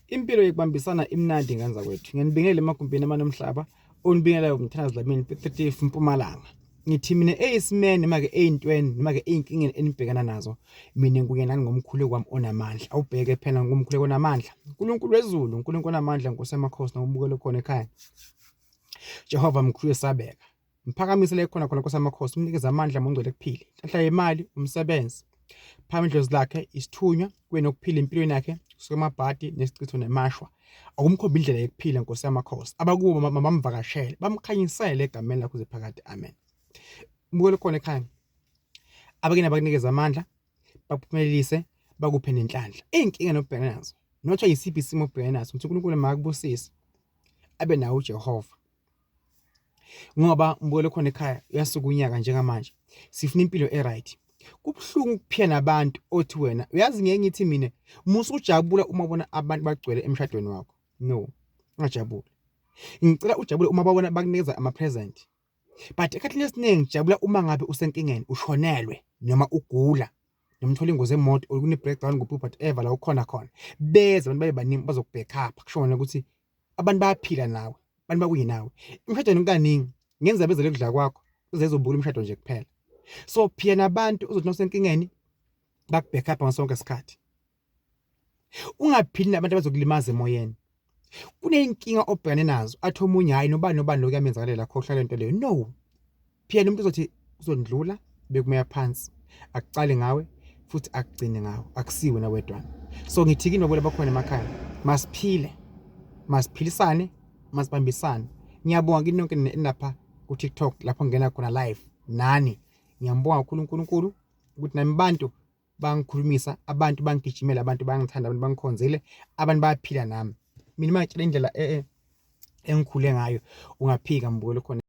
Impilo yokubambisana imnandi nganza kwethu. Ngiyanibingelela emagumbini amanomhlaba. Onibingelela umthandazi Dlamini 30 Mpumalanga. Ngithi mina eyisimene make eyintweni make eyinkingeni enibhekana nazo. Mina ngikuyena ngomkhulu kwami onamandla. Awubheke phela ngomkhulu onamandla. uNkulunkulu wezulu, uNkulunkulu onamandla nkosemakhosi nobukele khona ekhaya. Jehova mkhulu esabeka. Mphakamisele khona nkosemakhosi umnikeza amandla mongcwele kuphila. Nhlanhla yemali, umsebenzi. Phambi indlozi lakhe isithunywa kunokuphila empilweni yakhe kusomabhadi nesicitho nemashwa akumkhomba indlela yokuphila Nkosi yamakhosi abakubo bamvakashele bamkhanyisele egameni lakho zephakade amen. Mbukelo khona ekhaya abakina bakunikeza amandla bakuphumelelise bakuphe nenhlanhla inkinga nobhekana nazo notho yisiphi isimo obhekana naso ukuthi uNkulunkulu makubusise abe nawo uJehova ngoba mbukelo khona ekhaya uyasuka unyaka njengamanje sifuna impilo eright. Kubhlungu ukuphila nabantu othi wena uyazi ngeke ngithi mina musu ujabula uma ubona abantu bagcwele emshadweni wakho. No, ungajabula. Ngicela ujabule uma babona bakunikeza ama present. But ekhathini esiningi ngijabula uma ngabe usenkingeni ushonelwe noma ugula noma uthola ingozi emoto or kune breakdown ngophi whatever la ukhona khona. Beze abantu babe baningi bazokubackup kushona ukuthi abantu bayaphila nawe, abantu bakuyinawe. Emshadweni kaningi ngenza bezele ukudla kwakho uzezobula umshado nje kuphela. So phila nabantu uzothi nosenkingeni bakubackup ngasonke isikhathi. Ungaphili nabantu abazokulimaza emoyeni. Kuneyinkinga obhekane nazo athi omunye hayi nobani lokuyamenzalela khohla lento leyo. No. Phila umuntu uzothi uzondlula bekumeya phansi akucale ngawe futhi akugcine ngawe akusiwe na wedwana. So ngithi kini babona bakhona emakhaya masiphile masiphilisane masibambisane. Ngiyabonga kini nonke lapha ku TikTok lapho ngena khona live nani. Ngiyambonga kakhulu uNkulunkulu ukuthi nami bantu bangikhulumisa abantu bangigijimela abantu bangithanda abantu bangikhonzile abantu bayaphila nami. Mina manje indlela engikhule ngayo ungaphika mbukelo khona